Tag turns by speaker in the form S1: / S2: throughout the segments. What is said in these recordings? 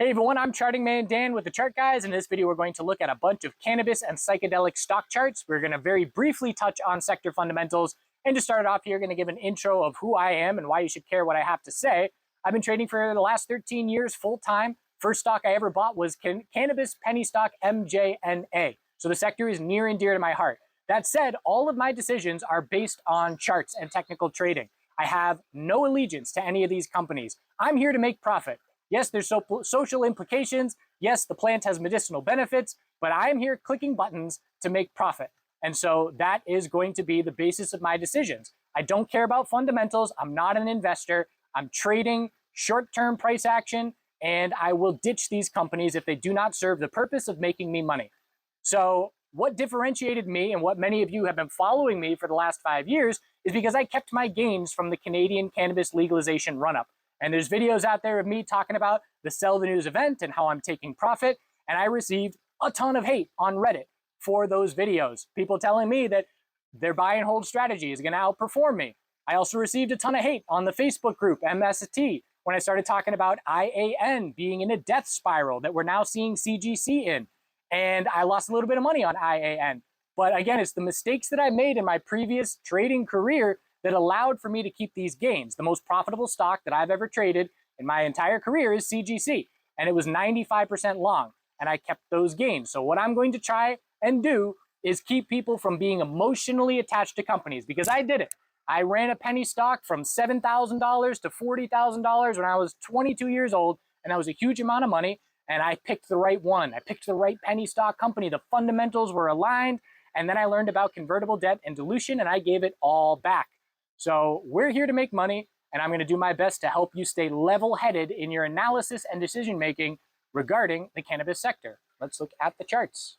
S1: Hey everyone, I'm Charting Man Dan with the Chart Guys. In this video, we're going to look at a bunch of cannabis and psychedelic stock charts. We're going to very briefly touch on sector fundamentals. And to start off here, going to give an intro of who I am and why you should care what I have to say. I've been trading for the last 13 years full time. First stock I ever bought was Cannabis penny stock MJNA. So the sector is near and dear to my heart. That said, all of my decisions are based on charts and technical trading. I have no allegiance to any of these companies. I'm here to make profit. Yes, there's social implications. Yes, the plant has medicinal benefits, but I'm here clicking buttons to make profit. And so that is going to be the basis of my decisions. I don't care about fundamentals. I'm not an investor. I'm trading short-term price action, and I will ditch these companies if they do not serve the purpose of making me money. So what differentiated me and what many of you have been following me for the last 5 years is because I kept my gains from the Canadian cannabis legalization run-up. And there's videos out there of me talking about the Sell the News event and how I'm taking profit. And I received a ton of hate on Reddit for those videos. People telling me that their buy and hold strategy is going to outperform me. I also received a ton of hate on the Facebook group MST when I started talking about IAN being in a death spiral that we're now seeing CGC in. And I lost a little bit of money on IAN. But again, it's the mistakes that I made in my previous trading career that allowed for me to keep these gains. The most profitable stock that I've ever traded in my entire career is CGC, and it was 95% long, and I kept those gains. So what I'm going to try and do is keep people from being emotionally attached to companies, because I did it. I ran a penny stock from $7,000 to $40,000 when I was 22 years old, and that was a huge amount of money, and I picked the right one. I picked the right penny stock company. The fundamentals were aligned, and then I learned about convertible debt and dilution, and I gave it all back. So we're here to make money, and I'm going to do my best to help you stay level-headed in your analysis and decision-making regarding the cannabis sector. Let's look at the charts.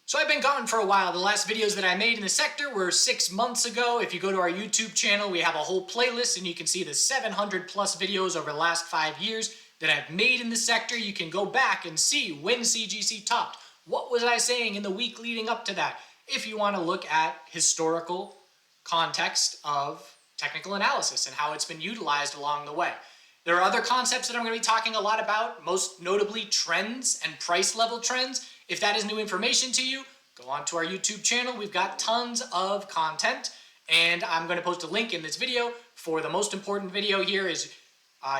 S2: So I've been gone for a while. The last videos that I made in the sector were 6 months ago. If you go to our YouTube channel, we have a whole playlist, and you can see the 700 plus videos over the last 5 years that I've made in the sector. You can go back and see when CGC topped. What was I saying in the week leading up to that? If you want to look at historical context of technical analysis and how it's been utilized along the way. There are other concepts that I'm going to be talking a lot about, most notably trends and price level trends. If that is new information to you, go on to our YouTube channel. We've got tons of content, and I'm going to post a link in this video for the most important video here is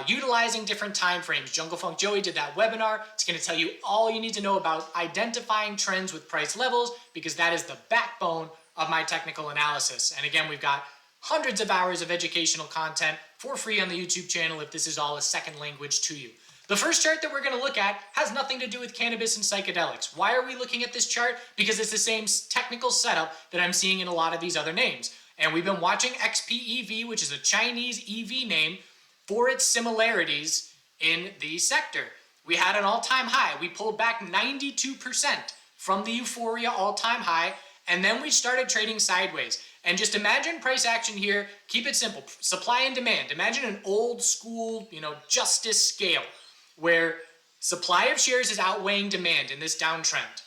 S2: utilizing different time frames. Jungle Funk Joey did that webinar. It's going to tell you all you need to know about identifying trends with price levels, because that is the backbone of my technical analysis. And again, we've got hundreds of hours of educational content for free on the YouTube channel if this is all a second language to you. The first chart that we're going to look at has nothing to do with cannabis and psychedelics. Why are we looking at this chart? Because it's the same technical setup that I'm seeing in a lot of these other names. And we've been watching XPEV, which is a Chinese EV name, for its similarities in the sector. We had an all-time high. We pulled back 92% from the euphoria all-time high, and then we started trading sideways. And just imagine price action here. Keep it simple. Supply and demand. Imagine an old school, justice scale where supply of shares is outweighing demand in this downtrend.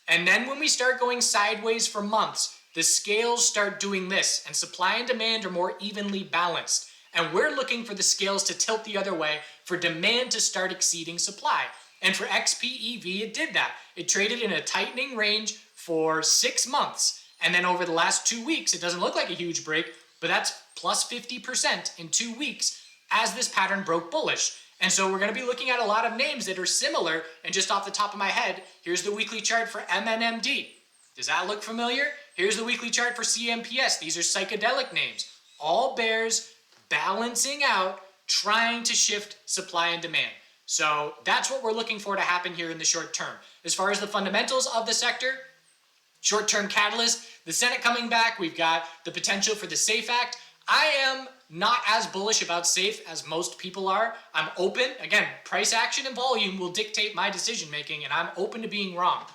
S2: And then when we start going sideways for months, the scales start doing this, and supply and demand are more evenly balanced. And we're looking for the scales to tilt the other way, for demand to start exceeding supply. And for XPEV, it did that. It traded in a tightening range for 6 months. And then over the last 2 weeks, it doesn't look like a huge break, but that's plus 50% in 2 weeks as this pattern broke bullish. And so we're going to be looking at a lot of names that are similar. And just off the top of my head, here's the weekly chart for MNMD. Does that look familiar? Here's the weekly chart for CMPS. These are psychedelic names. All bears balancing out, trying to shift supply and demand. So that's what we're looking for to happen here in the short term. As far as the fundamentals of the sector, short-term catalyst, the Senate coming back, we've got the potential for the SAFE Act. I am not as bullish about SAFE as most people are. I'm open. Again, price action and volume will dictate my decision-making, and I'm open to being wrong.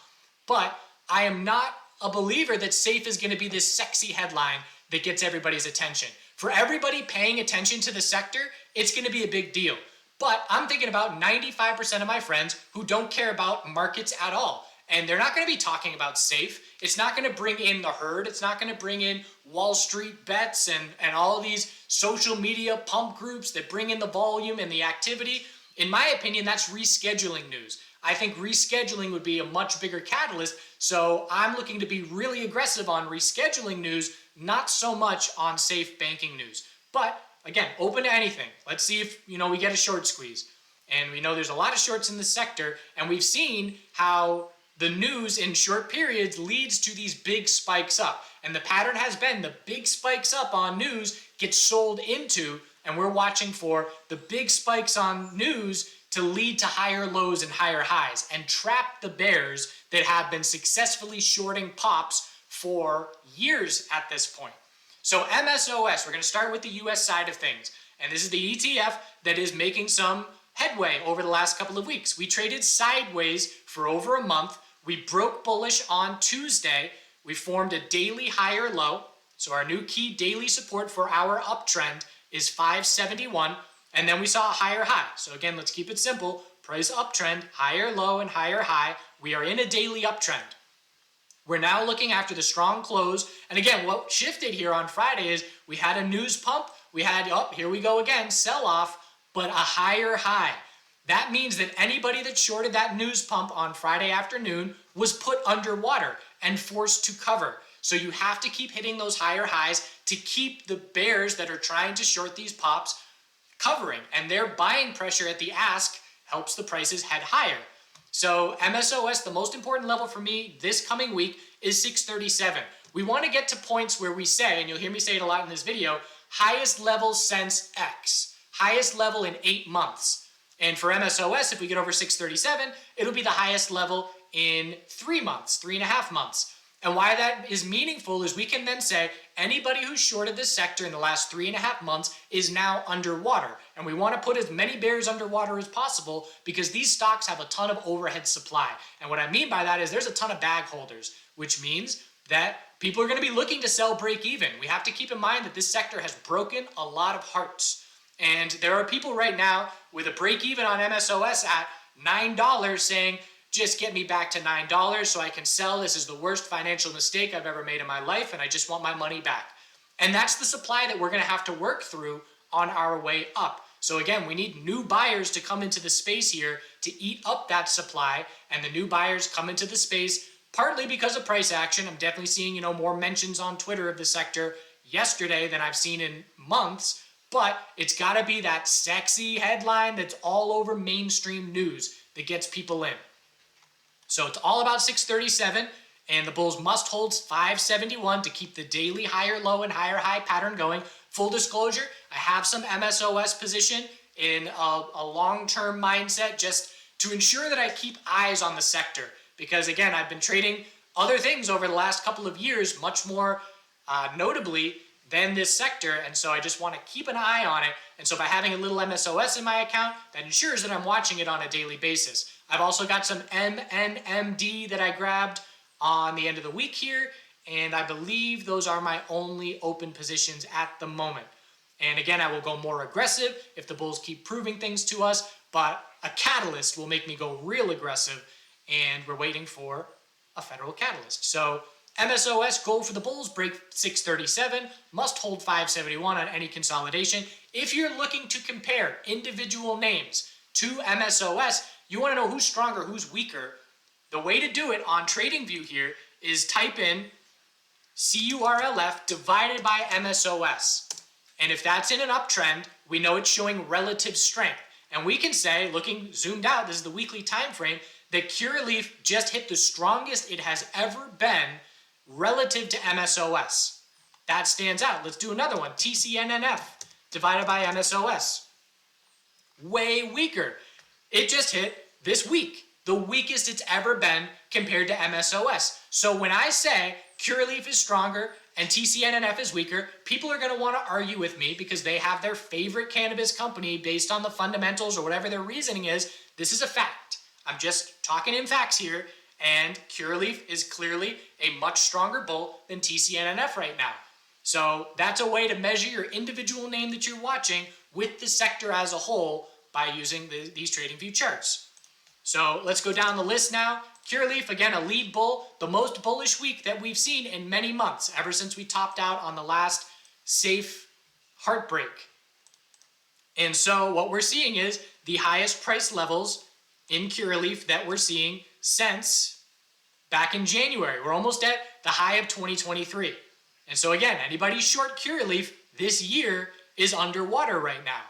S2: But I am not a believer that SAFE is going to be this sexy headline that gets everybody's attention. For everybody paying attention to the sector, it's going to be a big deal. But I'm thinking about 95% of my friends who don't care about markets at all. And they're not going to be talking about SAFE. It's not going to bring in the herd. It's not going to bring in Wall Street bets and all of these social media pump groups that bring in the volume and the activity. In my opinion, that's rescheduling news. I think rescheduling would be a much bigger catalyst, so I'm looking to be really aggressive on rescheduling news, not so much on safe banking news. But again, open to anything. Let's see if we get a short squeeze. And we know there's a lot of shorts in the sector, and we've seen how the news in short periods leads to these big spikes up. And the pattern has been the big spikes up on news get sold into, and we're watching for the big spikes on news to lead to higher lows and higher highs and trap the bears that have been successfully shorting pops for years at this point. So MSOS, we're going to start with the US side of things. And this is the ETF that is making some headway over the last couple of weeks. We traded sideways for over a month. We broke bullish on Tuesday. We formed a daily higher low. So our new key daily support for our uptrend is 571. And then we saw a higher high. So again, let's keep it simple. Price uptrend, higher low and higher high. We are in a daily uptrend. We're now looking after the strong close. And again, what shifted here on Friday is we had a news pump. We had, here we go again, sell off, but a higher high. That means that anybody that shorted that news pump on Friday afternoon was put underwater and forced to cover. So you have to keep hitting those higher highs to keep the bears that are trying to short these pops covering. And their buying pressure at the ask helps the prices head higher. So MSOS, the most important level for me this coming week is 637. We want to get to points where we say, and you'll hear me say it a lot in this video, highest level since X, highest level in 8 months. And for MSOS, if we get over 637, it'll be the highest level in 3 months, 3.5 months. And why that is meaningful is we can then say anybody who shorted this sector in the last 3.5 months is now underwater. And we want to put as many bears underwater as possible because these stocks have a ton of overhead supply. And what I mean by that is there's a ton of bag holders, which means that people are going to be looking to sell break even. We have to keep in mind that this sector has broken a lot of hearts. And there are people right now with a break even on MSOS at $9 saying, just get me back to $9 so I can sell. This is the worst financial mistake I've ever made in my life, and I just want my money back. And that's the supply that we're going to have to work through on our way up. So again, we need new buyers to come into the space here to eat up that supply, and the new buyers come into the space partly because of price action. I'm definitely seeing, more mentions on Twitter of the sector yesterday than I've seen in months, but it's got to be that sexy headline that's all over mainstream news that gets people in. So it's all about 637, and the bulls must hold 571 to keep the daily higher low and higher high pattern going. Full disclosure, I have some MSOS position in a long-term mindset just to ensure that I keep eyes on the sector. Because again, I've been trading other things over the last couple of years, much more notably than this sector, and so I just want to keep an eye on it. And so by having a little MSOS in my account, that ensures that I'm watching it on a daily basis. I've also got some MNMD that I grabbed on the end of the week here, and I believe those are my only open positions at the moment. And again, I will go more aggressive if the bulls keep proving things to us, but a catalyst will make me go real aggressive, and we're waiting for a federal catalyst. So MSOS, goal for the bulls, break 637, must hold 571 on any consolidation. If you're looking to compare individual names to MSOS, you want to know who's stronger, who's weaker. The way to do it on TradingView here is type in CURLF divided by MSOS. And if that's in an uptrend, we know it's showing relative strength. And we can say, looking zoomed out, this is the weekly time frame, that Curaleaf just hit the strongest it has ever been relative to MSOS. That stands out. Let's do another one. TCNNF divided by MSOS. Way weaker. It just hit this week, the weakest it's ever been compared to MSOS. So when I say Curaleaf is stronger and TCNNF is weaker, people are going to want to argue with me because they have their favorite cannabis company based on the fundamentals or whatever their reasoning is. This is a fact. I'm just talking in facts here, and Curaleaf is clearly a much stronger bull than TCNNF right now. So that's a way to measure your individual name that you're watching with the sector as a whole by using these TradingView charts. So let's go down the list now. Curaleaf, again, a lead bull, the most bullish week that we've seen in many months, ever since we topped out on the last safe heartbreak. And so what we're seeing is the highest price levels in Curaleaf that we're seeing since back in January. We're almost at the high of 2023. And so again, anybody short Curaleaf this year is underwater right now.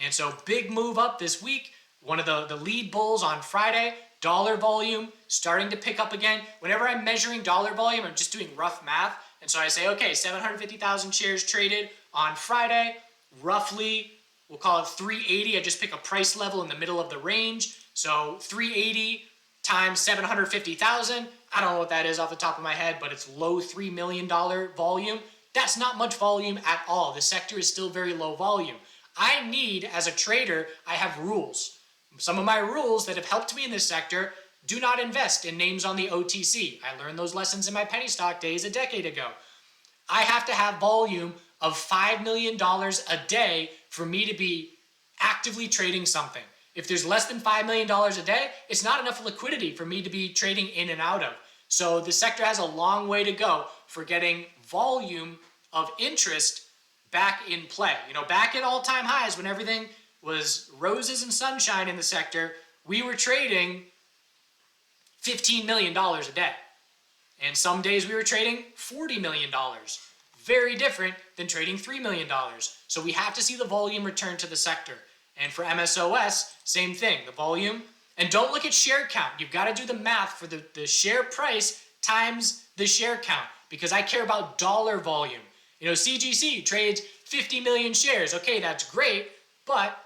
S2: And so big move up this week. One of the lead bulls on Friday, dollar volume starting to pick up again. Whenever I'm measuring dollar volume, I'm just doing rough math. And so I say, okay, 750,000 shares traded on Friday, roughly, we'll call it 380. I just pick a price level in the middle of the range. So 380 times 750,000. I don't know what that is off the top of my head, but it's low $3 million volume. That's not much volume at all. The sector is still very low volume. I need, as a trader, I have rules. Some of my rules that have helped me in this sector: do not invest in names on the OTC. I learned those lessons in my penny stock days a decade ago. I have to have volume of $5 million a day for me to be actively trading something. If there's less than $5 million a day, it's not enough liquidity for me to be trading in and out of. So the sector has a long way to go for getting volume of interest back in play. You know, back at all-time highs when everything was roses and sunshine in the sector, we were trading $15 million a day. And some days we were trading $40 million. Very different than trading $3 million. So we have to see the volume return to the sector. And for MSOS, same thing, the volume. And don't look at share count. You've got to do the math for the share price times the share count, because I care about dollar volume. You know, CGC trades 50 million shares. Okay, that's great, but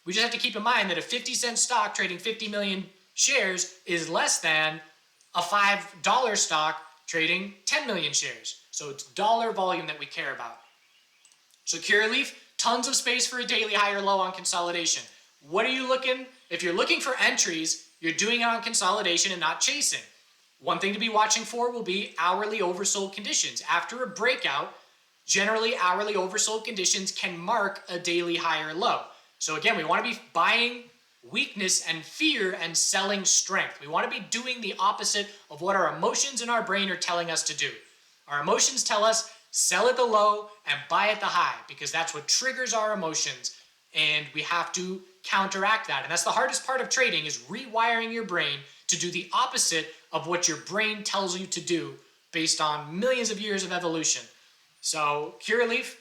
S2: we just have to keep in mind that a 50-cent stock trading 50 million shares is less than a $5 stock trading 10 million shares. So it's dollar volume that we care about. So Curaleaf, tons of space for a daily high or low on consolidation. What are you looking? If you're looking for entries, you're doing it on consolidation and not chasing. One thing to be watching for will be hourly oversold conditions. After a breakout, generally hourly oversold conditions can mark a daily high or low. So again, we want to be buying weakness and fear and selling strength. We want to be doing the opposite of what our emotions in our brain are telling us to do. Our emotions tell us sell at the low and buy at the high, because that's what triggers our emotions, and we have to counteract that. And that's the hardest part of trading, is rewiring your brain to do the opposite of what your brain tells you to do based on millions of years of evolution. So Curaleaf,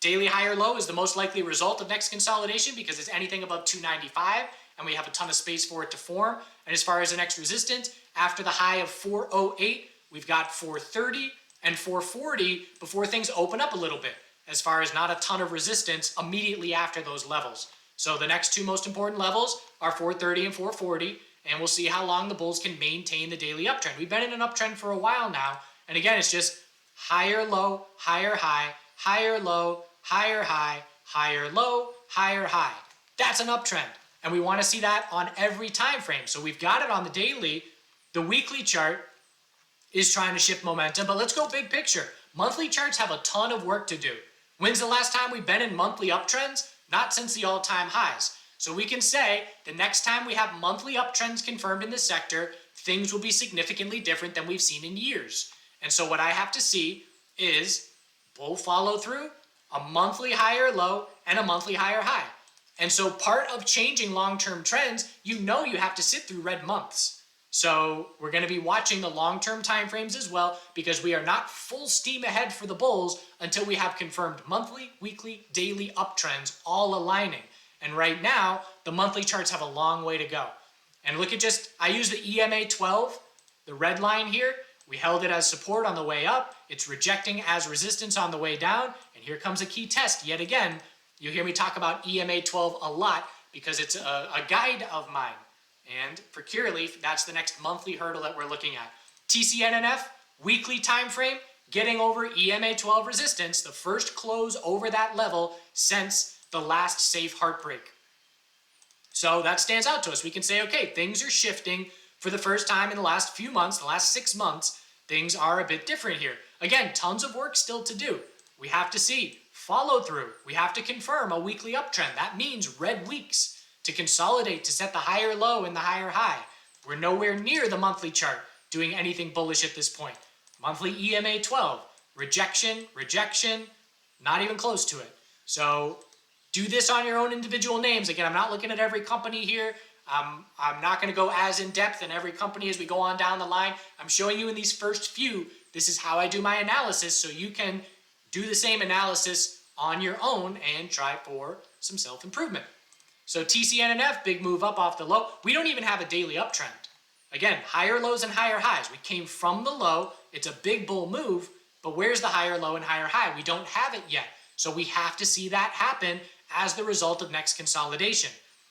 S2: daily high or low is the most likely result of next consolidation, because it's anything above 295 and we have a ton of space for it to form. And as far as the next resistance, after the high of 408, we've got 430 and 440 before things open up a little bit, as far as not a ton of resistance immediately after those levels. So the next two most important levels are 430 and 440, and we'll see how long the bulls can maintain the daily uptrend. We've been in an uptrend for a while now, and again, it's just higher low, higher high, higher low, higher high, higher low, higher high. That's an uptrend, and we want to see that on every time frame. So we've got it on the daily. The weekly chart is trying to shift momentum, but let's go big picture. Monthly charts have a ton of work to do. When's the last time we've been in monthly uptrends? Not since the all-time highs. So we can say the next time we have monthly uptrends confirmed in this sector, things will be significantly different than we've seen in years. And so what I have to see is bull follow through, a monthly higher low, and a monthly higher high. And so part of changing long-term trends, you know you have to sit through red months. So we're going to be watching the long-term time frames as well, because we are not full steam ahead for the bulls until we have confirmed monthly, weekly, daily uptrends all aligning. And right now, the monthly charts have a long way to go. And look at I use the EMA 12, the red line here. We held it as support on the way up. It's rejecting as resistance on the way down. And here comes a key test yet again. You hear me talk about EMA 12 a lot because it's a guide of mine. And for Curaleaf, that's the next monthly hurdle that we're looking at. TCNNF, weekly time frame, getting over EMA 12 resistance, the first close over that level since the last safe heartbreak. So that stands out to us. We can say, okay, things are shifting for the first time in the last few months, the last 6 months. Things are a bit different here. Again, tons of work still to do. We have to see follow through. We have to confirm a weekly uptrend. That means red weeks to consolidate, to set the higher low and the higher high. We're nowhere near the monthly chart doing anything bullish at this point. Monthly EMA 12, rejection, rejection, not even close to it. So Do this on your own individual names. Again, I'm not looking at every company here. I'm not going to go as in depth in every company as we go on down the line. I'm showing you in these first few, this is how I do my analysis, so you can do the same analysis on your own and try for some self-improvement. So TCNNF, big move up off the low. We don't even have a daily uptrend. Again, higher lows and higher highs. We came from the low. It's a big bull move, but where's the higher low and higher high? We don't have it yet. So we have to see that happen as the result of next consolidation.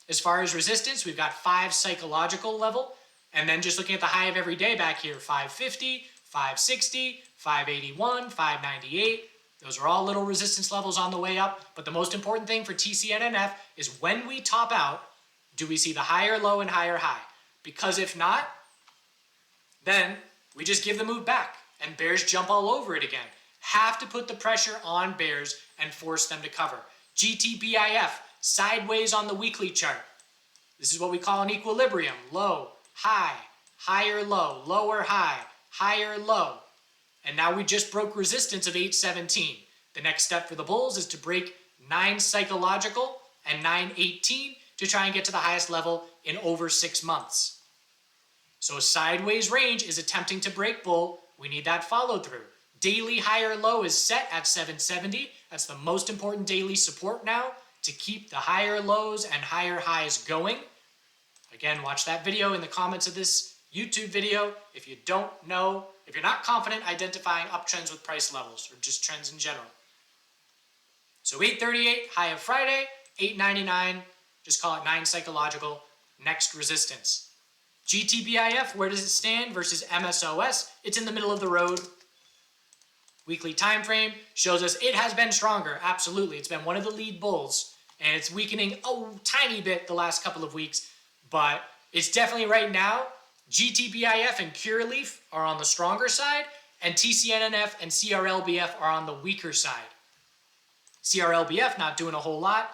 S2: As far as resistance, we've got 5 psychological level, and then just looking at the high of every day back here, 550, 560, 581, 598. Those are all little resistance levels on the way up, but the most important thing for TCNNF is when we top out, do we see the higher low and higher high? Because if not, then we just give the move back and bears jump all over it again. Have to put the pressure on bears and force them to cover. GTBIF, sideways on the weekly chart. This is what we call an equilibrium. Low, high, higher low, lower high, higher low. And now we just broke resistance of 817. The next step for the bulls is to break 9 psychological and 918 to try and get to the highest level in over 6 months. So a sideways range is attempting to break bull. We need that follow through. Daily higher low is set at 770. That's the most important daily support now to keep the higher lows and higher highs going. Again, watch that video in the comments of this YouTube video if you don't know, if you're not confident identifying uptrends with price levels or just trends in general. So 838, high of Friday, 899, just call it 9 psychological, next resistance. GTBIF, where does it stand versus MSOS? It's in the middle of the road. Weekly time frame shows us it has been stronger. Absolutely. It's been one of the lead bulls, and it's weakening a tiny bit the last couple of weeks, but it's definitely right now. GTBIF and Cureleaf are on the stronger side, and TCNNF and CRLBF are on the weaker side. CRLBF not doing a whole lot.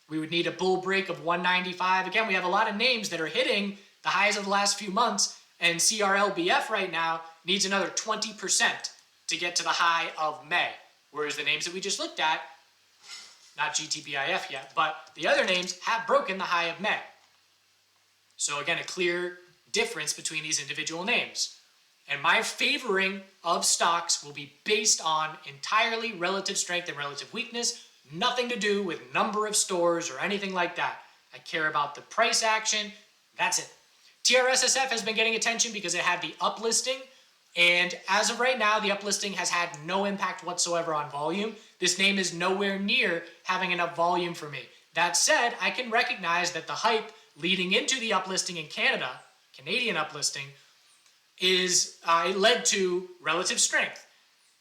S2: We would need a bull break of 195. Again, we have a lot of names that are hitting the highs of the last few months, and CRLBF right now needs another 20% to get to the high of May. Whereas the names that we just looked at, not GTBIF yet, but the other names have broken the high of May. So again, a clear difference between these individual names. And my favoring of stocks will be based on entirely relative strength and relative weakness, nothing to do with number of stores or anything like that. I care about the price action, that's it. TRSSF has been getting attention because it had the uplisting, and as of right now, the uplisting has had no impact whatsoever on volume. This name is nowhere near having enough volume for me. That said, I can recognize that the hype leading into the uplisting in Canada, Canadian uplisting, is led to relative strength.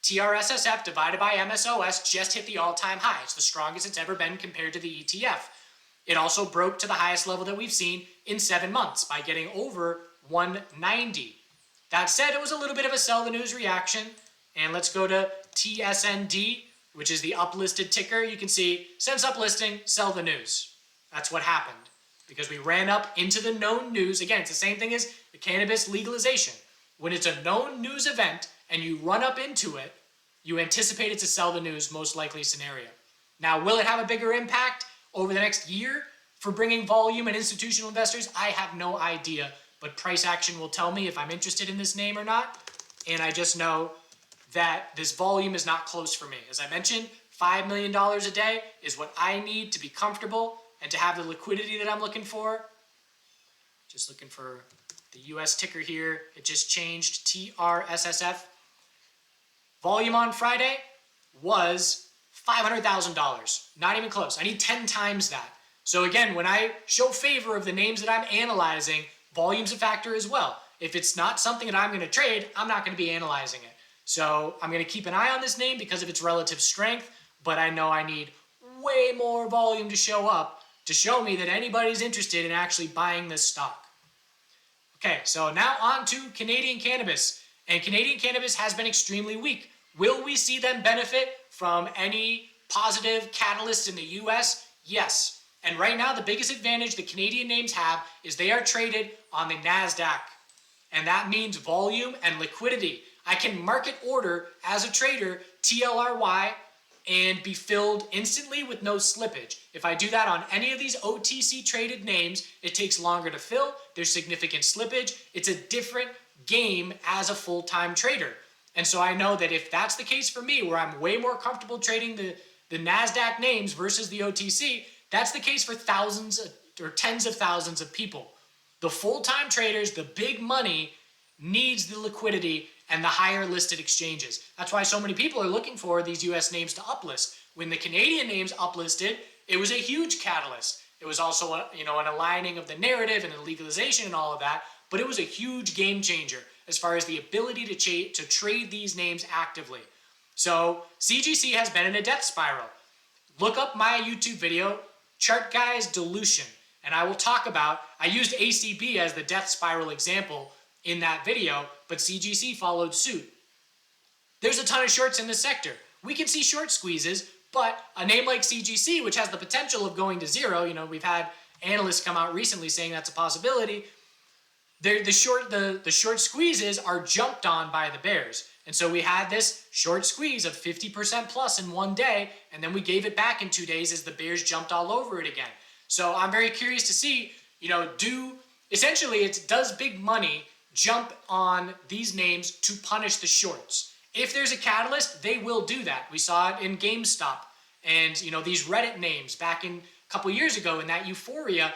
S2: TRSSF divided by MSOS just hit the all-time high. It's the strongest it's ever been compared to the ETF. It also broke to the highest level that we've seen in 7 months by getting over 190. That said, it was a little bit of a sell the news reaction. And let's go to TSND, which is the uplisted ticker. You can see, since uplisting, sell the news. That's what happened. Because we ran up into the known news. Again, it's the same thing as the cannabis legalization. When it's a known news event and you run up into it, you anticipate it's a sell the news most likely scenario. Now, will it have a bigger impact over the next year for bringing volume and institutional investors? I have no idea, but price action will tell me if I'm interested in this name or not. And I just know that this volume is not close for me. As I mentioned, $5 million a day is what I need to be comfortable and to have the liquidity that I'm looking for. Just looking for the US ticker here. It just changed, TRSSF. Volume on Friday was $500,000. Not even close. I need 10 times that. So again, when I show favor of the names that I'm analyzing, volume's a factor as well. If it's not something that I'm going to trade, I'm not going to be analyzing it. So I'm going to keep an eye on this name because of its relative strength, but I know I need way more volume to show up to show me that anybody's interested in actually buying this stock. Okay, so now on to Canadian cannabis. And Canadian cannabis has been extremely weak. Will we see them benefit from any positive catalysts in the US? Yes. And right now, the biggest advantage the Canadian names have is they are traded on the NASDAQ. And that means volume and liquidity. I can market order as a trader, TLRY, and be filled instantly with no slippage. If I do that on any of these OTC traded names, it takes longer to fill, there's significant slippage, it's a different game as a full-time trader. And so I know that if that's the case for me, where I'm way more comfortable trading the NASDAQ names versus the OTC, that's the case for thousands or tens of thousands of people. The full-time traders, the big money, needs the liquidity and the higher listed exchanges. That's why so many people are looking for these US names to uplist. When the Canadian names uplisted, it was a huge catalyst. It was also an aligning of the narrative and the legalization and all of that, but it was a huge game changer as far as the ability to trade these names actively. So CGC has been in a death spiral. Look up my YouTube video, TheChartGuys Dilution, and I will talk about, I used ACB as the death spiral example in that video, but CGC followed suit. There's a ton of shorts in this sector. We can see short squeezes, but a name like CGC, which has the potential of going to zero, we've had analysts come out recently saying that's a possibility. The short squeezes are jumped on by the bears. And so we had this short squeeze of 50% plus in one day, and then we gave it back in 2 days as the bears jumped all over it again. So I'm very curious to see, does big money jump on these names to punish the shorts? If there's a catalyst, they will do that. We saw it in GameStop and these Reddit names back in a couple years ago in that euphoria.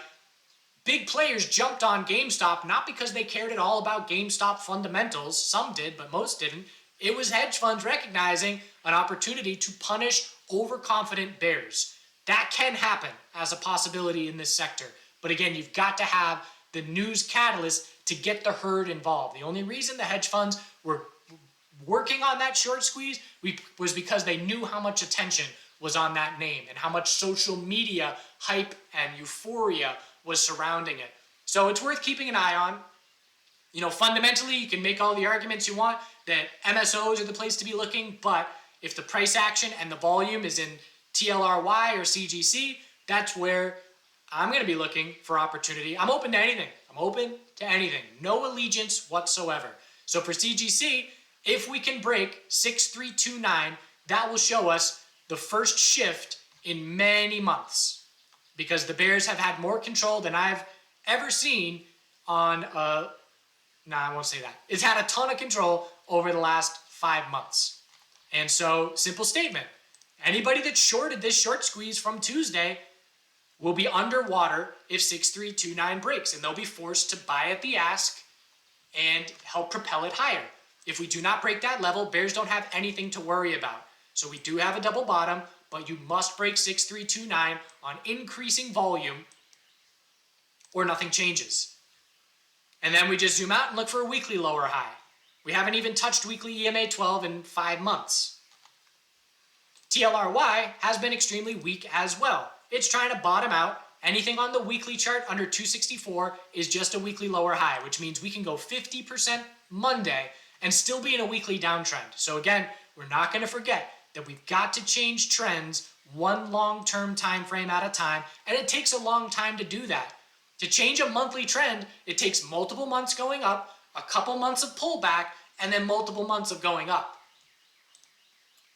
S2: Big players jumped on GameStop not because they cared at all about GameStop fundamentals. Some did, but most didn't. It was hedge funds recognizing an opportunity to punish overconfident bears. That can happen as a possibility in this sector. But again, you've got to have the news catalyst to get the herd involved. The only reason the hedge funds were working on that short squeeze was because they knew how much attention was on that name and how much social media hype and euphoria was surrounding it. So it's worth keeping an eye on. Fundamentally, you can make all the arguments you want that MSOs are the place to be looking, but if the price action and the volume is in TLRY or CGC, that's where I'm going to be looking for opportunity. I'm open to anything. No allegiance whatsoever. So for CGC, if we can break 6329, that will show us the first shift in many months, because the bears have had more control than I've ever seen on I won't say that. It's had a ton of control over the last 5 months. And so, simple statement. Anybody that shorted this short squeeze from Tuesday will be underwater if 6329 breaks, and they'll be forced to buy at the ask and help propel it higher. If we do not break that level, bears don't have anything to worry about. So we do have a double bottom, but you must break 6329 on increasing volume or nothing changes. And then we just zoom out and look for a weekly lower high. We haven't even touched weekly EMA 12 in 5 months. TLRY has been extremely weak as well. It's trying to bottom out. Anything on the weekly chart under 264 is just a weekly lower high, which means we can go 50% Monday and still be in a weekly downtrend. So again, we're not going to forget that we've got to change trends one long-term time frame at a time, and it takes a long time to do that. To change a monthly trend, it takes multiple months going up, a couple months of pullback, and then multiple months of going up.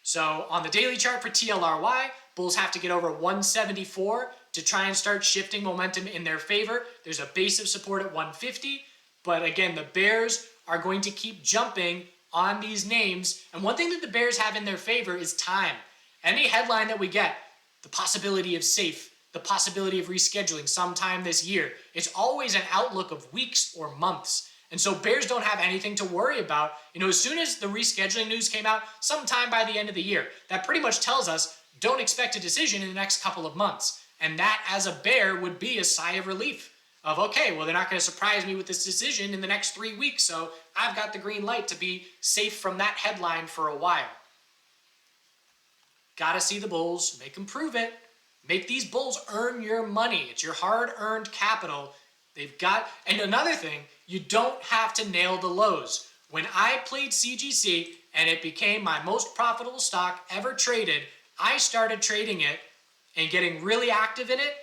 S2: So on the daily chart for TLRY, bulls have to get over 174 to try and start shifting momentum in their favor. There's a base of support at 150, but again, the bears are going to keep jumping on these names. And one thing that the bears have in their favor is time. Any headline that we get, the possibility of safe, the possibility of rescheduling sometime this year, it's always an outlook of weeks or months. And so bears don't have anything to worry about. As soon as the rescheduling news came out, sometime by the end of the year, that pretty much tells us don't expect a decision in the next couple of months. And that, as a bear, would be a sigh of relief of, okay, well, they're not going to surprise me with this decision in the next 3 weeks, so I've got the green light to be safe from that headline for a while. Gotta see the bulls, make them prove it. Make these bulls earn your money. It's your hard-earned capital. And another thing, you don't have to nail the lows. When I played CGC and it became my most profitable stock ever traded, I started trading it and getting really active in it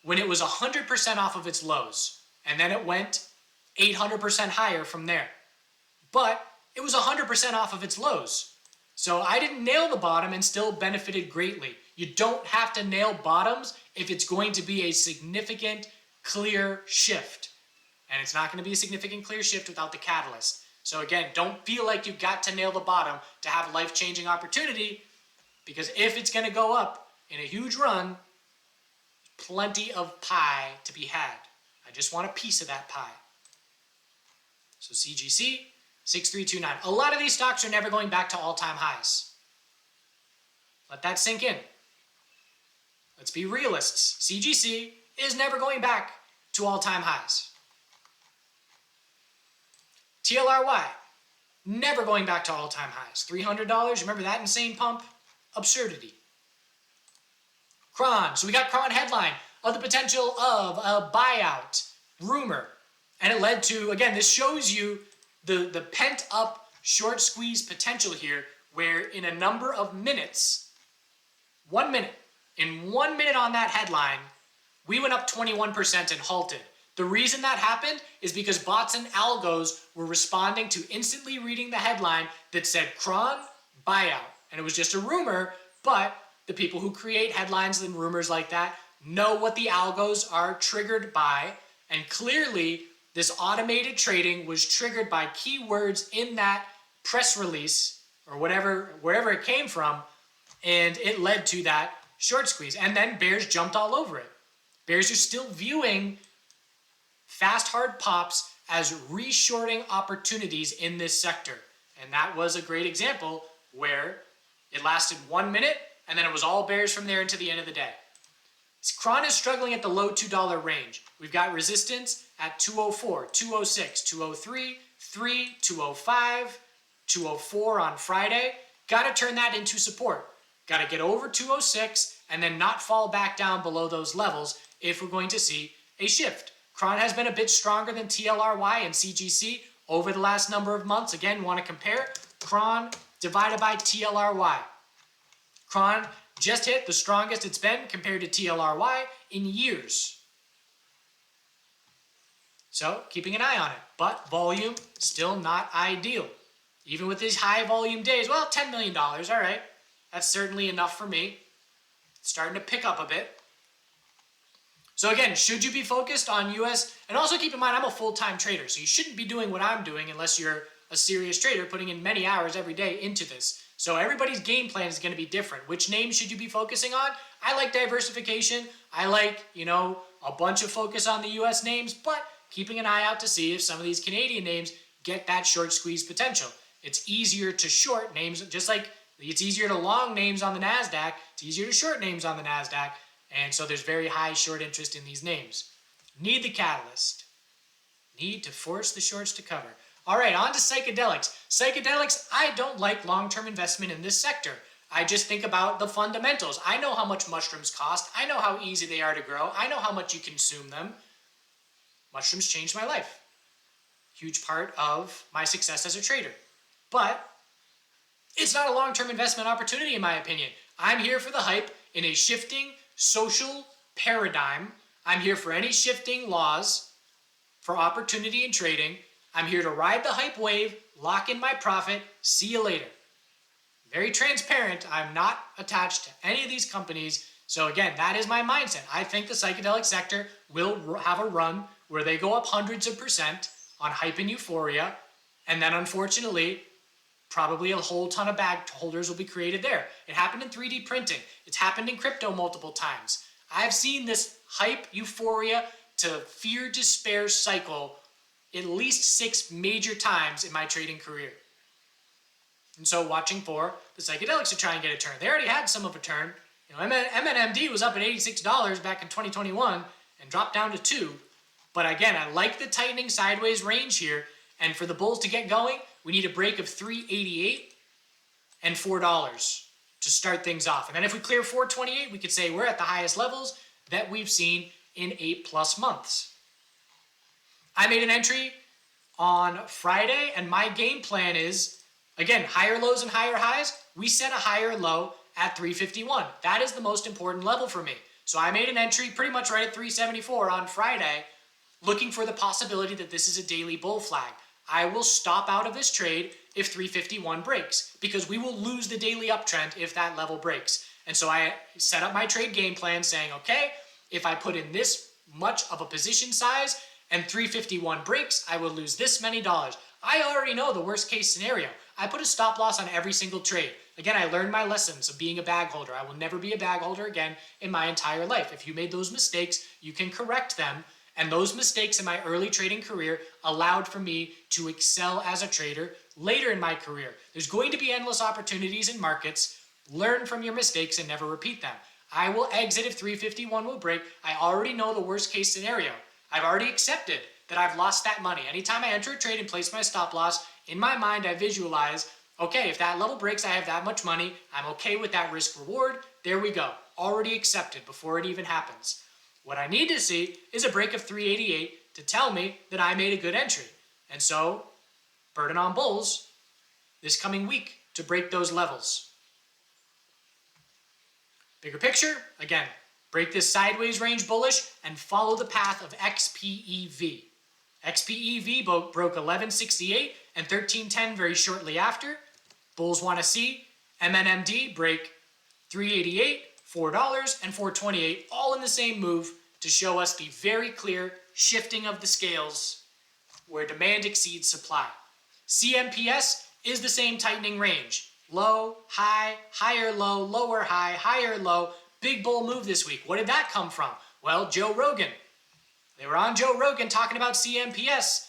S2: when it was 100% off of its lows. And then it went 800% higher from there. But it was 100% off of its lows. So I didn't nail the bottom and still benefited greatly. You don't have to nail bottoms if it's going to be a significant, clear shift. And it's not going to be a significant, clear shift without the catalyst. So again, don't feel like you've got to nail the bottom to have life-changing opportunity, because if it's going to go up in a huge run, plenty of pie to be had. I just want a piece of that pie. So CGC, 6329. A lot of these stocks are never going back to all-time highs. Let that sink in. Let's be realists. CGC is never going back to all-time highs. TLRY, never going back to all-time highs. $300, remember that insane pump? Absurdity. Cron, so we got Cron headline of the potential of a buyout rumor. And it led to, again, this shows you the pent-up short squeeze potential here, where in a number of minutes, 1 minute, in 1 minute on that headline, we went up 21% and halted. The reason that happened is because bots and algos were responding to instantly reading the headline that said Cron buyout. And it was just a rumor, but the people who create headlines and rumors like that know what the algos are triggered by. And clearly, this automated trading was triggered by keywords in that press release or whatever, wherever it came from, and it led to that short squeeze. And then bears jumped all over it. Bears are still viewing fast hard pops as reshorting opportunities in this sector. And that was a great example where it lasted 1 minute and then it was all bears from there until the end of the day. Cron is struggling at the low $2 range. We've got resistance at 204, 206, 203, 3, 205, 204 on Friday. Got to turn that into support. Got to get over 206 and then not fall back down below those levels if we're going to see a shift. Cron has been a bit stronger than TLRY and CGC over the last number of months. Again, want to compare Cron divided by TLRY. Cron just hit the strongest it's been compared to TLRY in years. So, keeping an eye on it. But volume, still not ideal. Even with these high volume days, well, $10 million, all right. That's certainly enough for me. It's starting to pick up a bit. So again, should you be focused on US? And also keep in mind, I'm a full-time trader, so you shouldn't be doing what I'm doing unless you're a serious trader putting in many hours every day into this. So everybody's game plan is going to be different. Which names should you be focusing on? I like diversification. I like, a bunch of focus on the US names, but keeping an eye out to see if some of these Canadian names get that short squeeze potential. It's easier to short names, just like it's easier to long names on the NASDAQ, it's easier to short names on the NASDAQ, and so there's very high short interest in these names. Need the catalyst. Need to force the shorts to cover. All right, on to psychedelics. Psychedelics, I don't like long-term investment in this sector. I just think about the fundamentals. I know how much mushrooms cost. I know how easy they are to grow. I know how much you consume them. Mushrooms changed my life. Huge part of my success as a trader. But it's not a long-term investment opportunity in my opinion. I'm here for the hype in a shifting social paradigm. I'm here for any shifting laws for opportunity in trading. I'm here to ride the hype wave, lock in my profit, see you later. Very transparent. I'm not attached to any of these companies. So again, that is my mindset. I think the psychedelic sector will have a run where they go up hundreds of percent on hype and euphoria. And then unfortunately, probably a whole ton of bag holders will be created there. It happened in 3D printing. It's happened in crypto multiple times. I've seen this hype, euphoria to fear, despair cycle at least 6 major times in my trading career. And so watching for the psychedelics to try and get a turn. They already had some of a turn. MNMD was up at $86 back in 2021 and dropped down to $2. But again, I like the tightening sideways range here. And for the bulls to get going, we need a break of $3.88 and $4 to start things off. And then if we clear $4.28, we could say we're at the highest levels that we've seen in 8+ months. I made an entry on Friday, and my game plan is, again, higher lows and higher highs. We set a higher low at 351. That is the most important level for me. So I made an entry pretty much right at 374 on Friday, looking for the possibility that this is a daily bull flag. I will stop out of this trade if 351 breaks, because we will lose the daily uptrend if that level breaks. And so I set up my trade game plan saying, okay, if I put in this much of a position size and 351 breaks, I will lose this many dollars. I already know the worst case scenario. I put a stop loss on every single trade. Again, I learned my lessons of being a bag holder. I will never be a bag holder again in my entire life. If you made those mistakes, you can correct them. And those mistakes in my early trading career allowed for me to excel as a trader later in my career. There's going to be endless opportunities in markets. Learn from your mistakes and never repeat them. I will exit if 351 will break. I already know the worst case scenario. I've already accepted that I've lost that money. Anytime I enter a trade and place my stop loss, in my mind I visualize, okay, if that level breaks, I have that much money. I'm okay with that risk reward. There we go. Already accepted before it even happens. What I need to see is a break of 388 to tell me that I made a good entry. And so, burden on bulls this coming week to break those levels. Bigger picture, again, break this sideways range bullish and follow the path of XPEV. XPEV broke 1168 and 1310 very shortly after. Bulls want to see MNMD break 388, $4, and 428, all in the same move to show us the very clear shifting of the scales where demand exceeds supply. CMPS is the same tightening range. Low, high, higher low, lower high, higher low. Big bull move this week. What did that come from? Well, Joe Rogan. They were on Joe Rogan talking about CMPS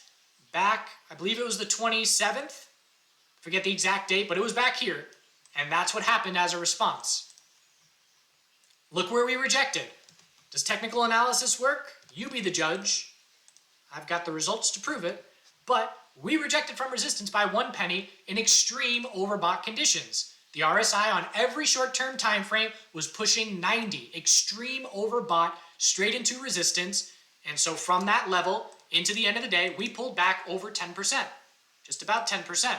S2: back, I believe it was the 27th. Forget the exact date, but it was back here. And that's what happened as a response. Look where we rejected. Does technical analysis work? You be the judge. I've got the results to prove it. But we rejected from resistance by 1 penny in extreme overbought conditions. The RSI on every short-term time frame was pushing 90. Extreme overbought straight into resistance. And so from that level into the end of the day, we pulled back over 10%. Just about 10%.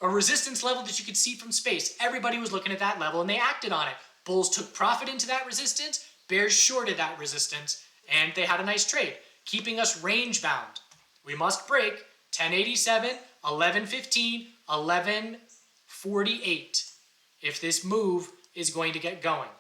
S2: A resistance level that you could see from space. Everybody was looking at that level and they acted on it. Bulls took profit into that resistance, bears shorted that resistance, and they had a nice trade, keeping us range bound. We must break 1087, 1115, 1148 if this move is going to get going.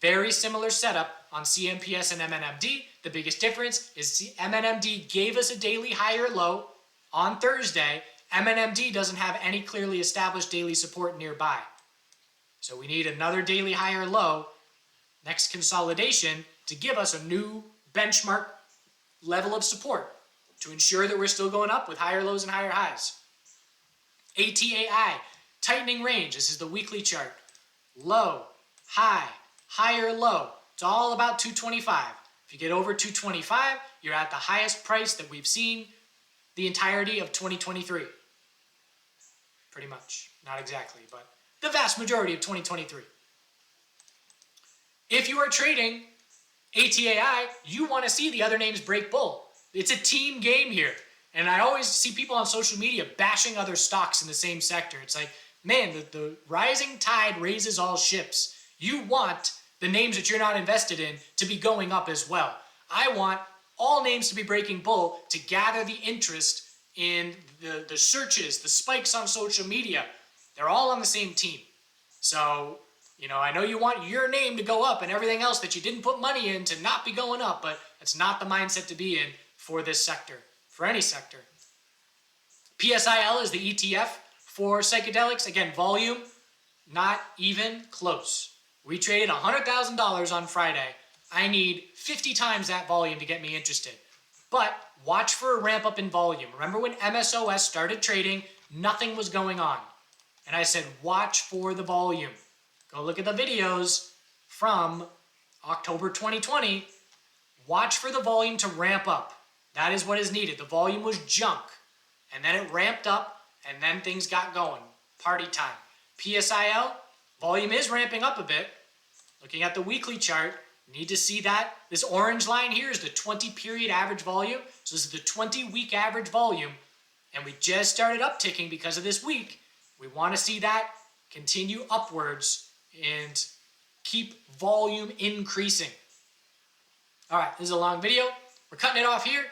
S2: Very similar setup on CMPS and MNMD. The biggest difference is MNMD gave us a daily higher low on Thursday. MNMD doesn't have any clearly established daily support nearby. So we need another daily higher low, next consolidation, to give us a new benchmark level of support to ensure that we're still going up with higher lows and higher highs. ATAI, tightening range. This is the weekly chart. Low, high, higher low. It's all about 225. If you get over 225, you're at the highest price that we've seen the entirety of 2023. Pretty much. Not exactly, but the vast majority of 2023. If you are trading ATAI, you want to see the other names break bull. It's a team game here. And I always see people on social media bashing other stocks in the same sector. It's like, man, the rising tide raises all ships. You want the names that you're not invested in to be going up as well. I want all names to be breaking bull to gather the interest in the searches, the spikes on social media. They're all on the same team. So, I know you want your name to go up and everything else that you didn't put money in to not be going up, but it's not the mindset to be in for this sector, for any sector. PSIL is the ETF for psychedelics. Again, volume, not even close. We traded $100,000 on Friday. I need 50 times that volume to get me interested. But watch for a ramp up in volume. Remember when MSOS started trading, nothing was going on. And I said, watch for the volume. Go look at the videos from October 2020. Watch for the volume to ramp up. That is what is needed. The volume was junk. And then it ramped up, and then things got going. Party time. PSIL, volume is ramping up a bit. Looking at the weekly chart, need to see that. This orange line here is the 20-period average volume. So this is the 20-week average volume. And we just started upticking because of this week. We want to see that continue upwards and keep volume increasing. All right, this is a long video. We're cutting it off here.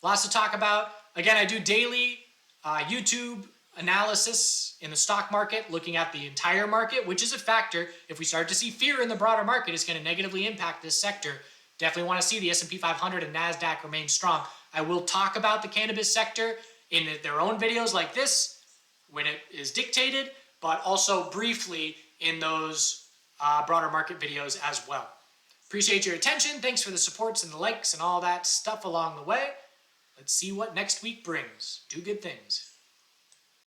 S2: Lots to talk about. Again, I do daily YouTube analysis in the stock market, looking at the entire market, which is a factor. If we start to see fear in the broader market, it's going to negatively impact this sector. Definitely want to see the S&P 500 and NASDAQ remain strong. I will talk about the cannabis sector in their own videos like this when it is dictated, but also briefly in those broader market videos as well. Appreciate your attention. Thanks for the supports and the likes and all that stuff along the way. Let's see what next week brings. Do good things.